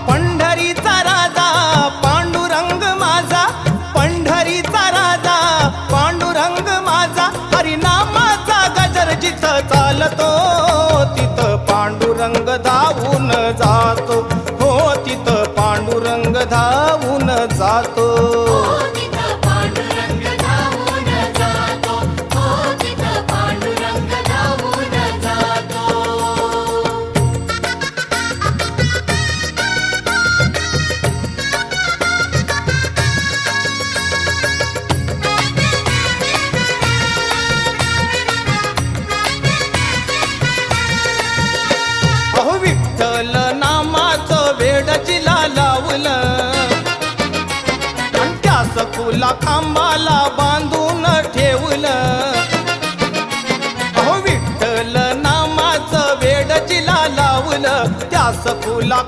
पंढरीचा राजा पांडुरंग माझा, पंढरीचा राजा पांडुरंग माझा, हरिनामाचा गजर जिथं चालतो तिथं पांडुरंग धावून जातो, हो तिथं पांडुरंग धावून जातो. विठ्ठल नामाचं वेड जिला लावलं आणि त्या सखूला खांबाला बांधून ठेवलं. अहो विठ्ठल नामाचं वेड जिला लावलं त्या सखूला